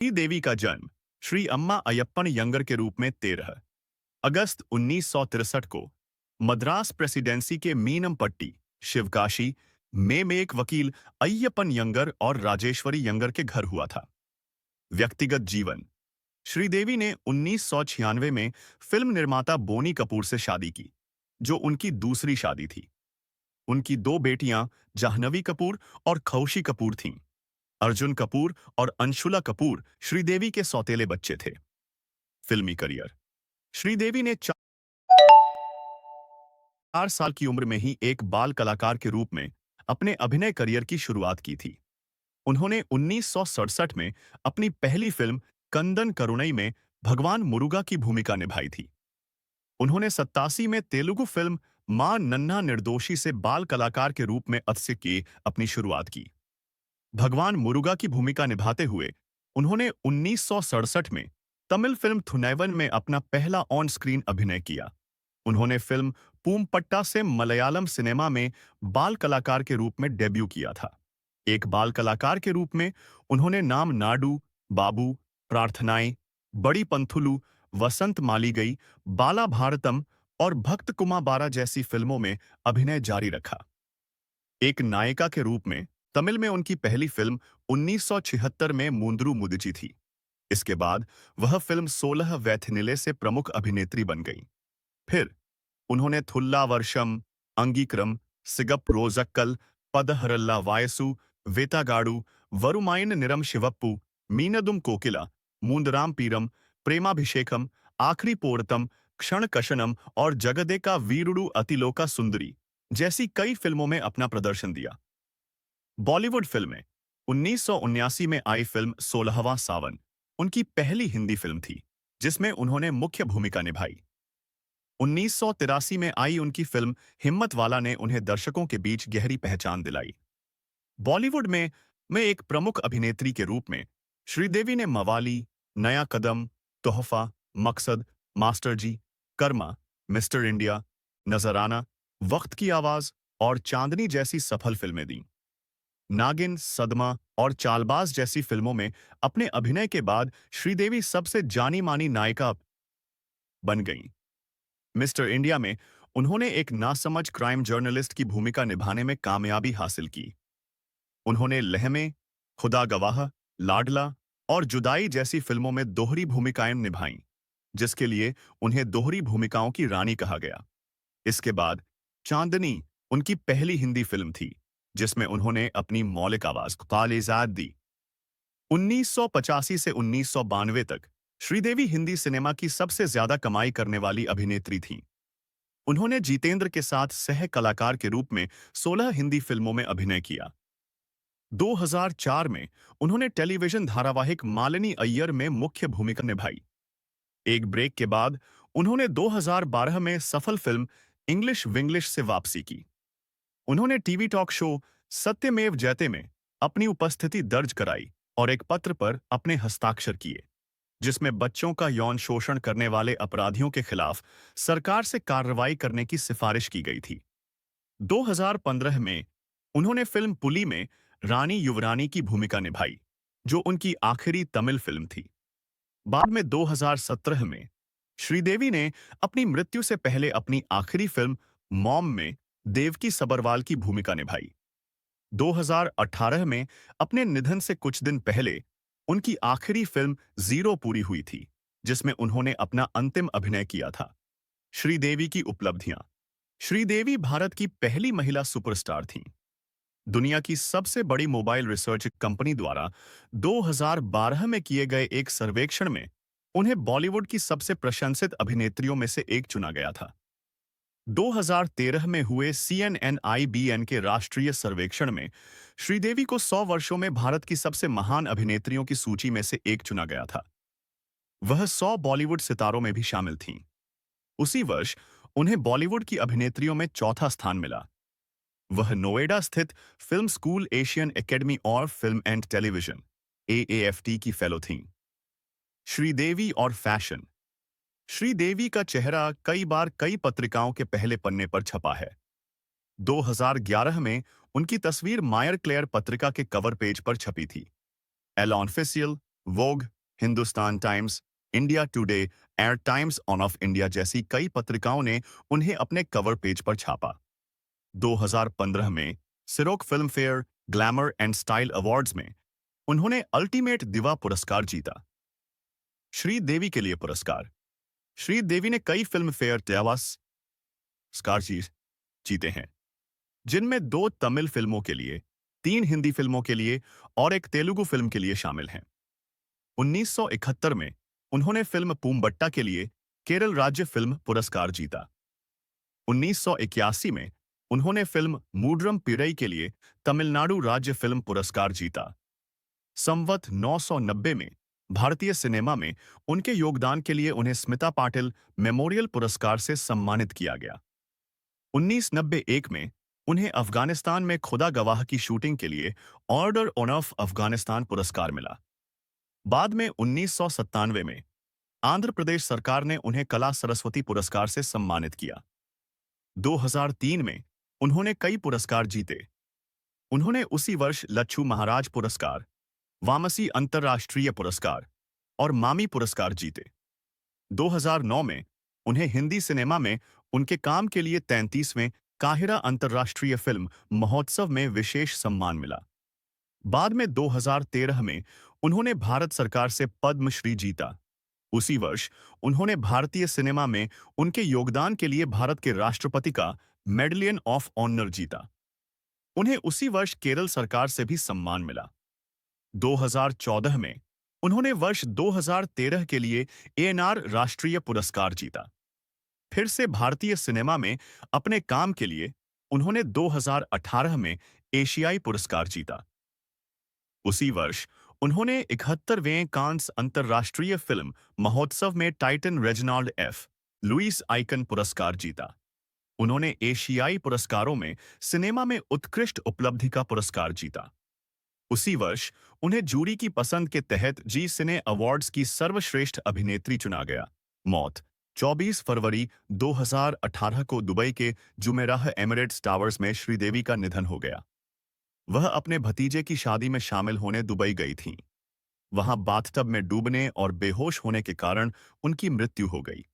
देवी का जन्म श्री अम्मा अयप्पन यंगर के रूप में 13 अगस्त 1963 को मद्रास प्रेसिडेंसी के मीनमपट्टी शिवकाशी में एक वकील अय्यप्पन यंगर और राजेश्वरी यंगर के घर हुआ था। व्यक्तिगत जीवन। श्रीदेवी ने 1996 में फिल्म निर्माता बोनी कपूर से शादी की, जो उनकी दूसरी शादी थी। उनकी दो बेटियां जाह्नवी कपूर और खौशी कपूर थीं। अर्जुन कपूर और अंशुला कपूर श्रीदेवी के सौतेले बच्चे थे। फिल्मी करियर। श्रीदेवी ने 4 साल की उम्र में ही एक बाल कलाकार के रूप में अपने अभिनय करियर की शुरुआत की थी। उन्होंने 1967 में अपनी पहली फिल्म कंदन करुणई में भगवान मुरुगा की भूमिका निभाई थी। उन्होंने 87 में तेलुगु फिल्म मां नन्हा निर्दोषी से बाल कलाकार के रूप में अस्य की अपनी शुरुआत की। भगवान मुरुगा की भूमिका निभाते हुए उन्होंने 1967 में तमिल फिल्म थुनैवन में अपना पहला ऑन स्क्रीन अभिनय किया। उन्होंने फिल्म पूमपट्टा से मलयालम सिनेमा में बाल कलाकार के रूप में डेब्यू किया था। एक बाल कलाकार के रूप में उन्होंने नाम नाडू, बाबू, प्रार्थनाएं, बड़ी पंथुलू, वसंत मालीगई, बाला भारतम और भक्त कुमाबारा जैसी फिल्मों में अभिनय जारी रखा। एक नायिका के रूप में तमिल में उनकी पहली फिल्म 1976 में मूंदरू मुदिची थी। इसके बाद वह फिल्म 16 वैथिनिले से प्रमुख अभिनेत्री बन गई। फिर उन्होंने थुल्ला वर्षम, अंगीक्रम, सिगप रोजक्कल, पदहरल्ला वायसु, वेतागाडु, वरुमायन निरम शिवप्पू, मीनदुम कोकिला, मूंदराम पीरम, प्रेमाभिषेकम, आखरी पोरतम, क्षण कशनम और जगदे का वीरुडु अतिलोका सुंदरी जैसी कई फिल्मों में अपना प्रदर्शन दिया। बॉलीवुड फिल्में। 1979 में आई फिल्म 16वां सावन उनकी पहली हिंदी फिल्म थी, जिसमें उन्होंने मुख्य भूमिका निभाई। 1983 में आई उनकी फिल्म हिम्मत वाला ने उन्हें दर्शकों के बीच गहरी पहचान दिलाई। बॉलीवुड में एक प्रमुख अभिनेत्री के रूप में श्रीदेवी ने मवाली, नया कदम, तोहफा, मकसद, मास्टर जी, कर्मा, मिस्टर इंडिया, नजराना, वक्त की आवाज और चांदनी जैसी सफल फिल्में दी। नागिन, सदमा और चालबाज जैसी फिल्मों में अपने अभिनय के बाद श्रीदेवी सबसे जानी मानी नायिका बन गईं। मिस्टर इंडिया में उन्होंने एक नासमझ क्राइम जर्नलिस्ट की भूमिका निभाने में कामयाबी हासिल की। उन्होंने लहमे, खुदा गवाह, लाडला और जुदाई जैसी फिल्मों में दोहरी भूमिकाएं निभाईं, जिसके लिए उन्हें दोहरी भूमिकाओं की रानी कहा गया। इसके बाद चांदनी उनकी पहली हिंदी फिल्म थी, जिसमें उन्होंने अपनी मौलिक आवाज तालीज़ात दी। 1985 से 1992 तक श्रीदेवी हिंदी सिनेमा की सबसे ज्यादा कमाई करने वाली अभिनेत्री थीं। उन्होंने जितेंद्र के साथ सह कलाकार के रूप में 16 हिंदी फिल्मों में अभिनय किया। 2004 में उन्होंने टेलीविजन धारावाहिक मालिनी अय्यर में मुख्य भूमिका निभाई। एक ब्रेक के बाद उन्होंने 2012 में सफल फिल्म इंग्लिश विंग्लिश से वापसी की। उन्होंने टीवी टॉक शो सत्यमेव जयते में अपनी उपस्थिति दर्ज कराई और एक पत्र पर अपने हस्ताक्षर किए, जिसमें बच्चों का यौन शोषण करने वाले अपराधियों के खिलाफ सरकार से कार्रवाई करने की सिफारिश की गई थी। 2015 में उन्होंने फिल्म पुली में रानी युवरानी की भूमिका निभाई, जो उनकी आखिरी तमिल फिल्म थी। बाद में 2017 में श्रीदेवी ने अपनी मृत्यु से पहले अपनी आखिरी फिल्म मॉम में देवकी सबरवाल की भूमिका निभाई। 2018 में अपने निधन से कुछ दिन पहले उनकी आखिरी फिल्म जीरो पूरी हुई थी, जिसमें उन्होंने अपना अंतिम अभिनय किया था। श्रीदेवी की उपलब्धियां। श्रीदेवी भारत की पहली महिला सुपरस्टार थीं। दुनिया की सबसे बड़ी मोबाइल रिसर्च कंपनी द्वारा 2012 में किए गए एक सर्वेक्षण में उन्हें बॉलीवुड की सबसे प्रशंसित अभिनेत्रियों में से एक चुना गया था। 2013 में हुए CNN-IBN के राष्ट्रीय सर्वेक्षण में श्रीदेवी को 100 वर्षों में भारत की सबसे महान अभिनेत्रियों की सूची में से एक चुना गया था। वह 100 बॉलीवुड सितारों में भी शामिल थीं। उसी वर्ष उन्हें बॉलीवुड की अभिनेत्रियों में चौथा स्थान मिला। वह नोएडा स्थित फिल्म स्कूल एशियन एकेडमी और फिल्म एंड टेलीविजन AAFT की फेलो थीं। श्रीदेवी और फैशन। श्रीदेवी का चेहरा कई बार कई पत्रिकाओं के पहले पन्ने पर छपा है। 2011 में उनकी तस्वीर मायर क्लेयर पत्रिका के कवर पेज पर छपी थी। L official, Vogue, Hindustan times, India today, air times on off India जैसी कई पत्रिकाओं ने उन्हें अपने कवर पेज पर छापा। 2015 में सिरोक Filmfare glamour and style awards में उन्होंने अल्टीमेट दिवा पुरस्कार जीता। श्रीदेवी के लिए पुरस्कार। श्रीदेवी ने कई फिल्म फेयर पुरस्कार जीते हैं, जिनमें 2 तमिल फिल्मों के लिए, 3 हिंदी फिल्मों के लिए और एक तेलुगु फिल्म के लिए शामिल हैं। 1971 में उन्होंने फिल्म पूम्बट्टा के लिए केरल राज्य फिल्म पुरस्कार जीता। 1981 में उन्होंने फिल्म मूड्रम पिरई के लिए तमिलनाडु राज्य फिल्म पुरस्कार जीता। संवत 990 में भारतीय सिनेमा में उनके योगदान के लिए उन्हें स्मिता पाटिल मेमोरियल पुरस्कार से सम्मानित किया गया। 1991 में उन्हें अफगानिस्तान में खुदा गवाह की शूटिंग के लिए ऑर्डर ऑफ अफगानिस्तान पुरस्कार मिला। बाद में 1997 में आंध्र प्रदेश सरकार ने उन्हें कला सरस्वती पुरस्कार से सम्मानित किया। 2003 में उन्होंने कई पुरस्कार जीते। उन्होंने उसी वर्ष लच्छू महाराज पुरस्कार, वामसी अंतर्राष्ट्रीय पुरस्कार और मामी पुरस्कार जीते। 2009 में उन्हें हिंदी सिनेमा में उनके काम के लिए 33वें काहिरा अंतर्राष्ट्रीय फिल्म महोत्सव में विशेष सम्मान मिला। बाद में 2013 में उन्होंने भारत सरकार से पद्मश्री जीता। उसी वर्ष उन्होंने भारतीय सिनेमा में उनके योगदान के लिए भारत के राष्ट्रपति का मेडलियन ऑफ ऑनर जीता। उन्हें उसी वर्ष केरल सरकार से भी सम्मान मिला। 2014 में उन्होंने वर्ष 2013 के लिए एएनआर राष्ट्रीय पुरस्कार जीता। फिर से भारतीय सिनेमा में अपने काम के लिए उन्होंने 2018 में एशियाई पुरस्कार जीता। उसी वर्ष उन्होंने 71वें कांस अंतर्राष्ट्रीय फिल्म महोत्सव में Titan Reginald F. Lewis icon पुरस्कार जीता। उन्होंने एशियाई पुरस्कारों में सिनेमा में उत्कृष्ट उपलब्धि का पुरस्कार जीता। उसी वर्ष उन्हें जूरी की पसंद के तहत जी सिने अवार्ड्स की सर्वश्रेष्ठ अभिनेत्री चुना गया। मौत 24 फरवरी 2018 को दुबई के जुमेराह एमिरेट्स टावर्स में श्रीदेवी का निधन हो गया। वह अपने भतीजे की शादी में शामिल होने दुबई गई थीं। वहां बाथटब में डूबने और बेहोश होने के कारण उनकी मृत्यु हो गई।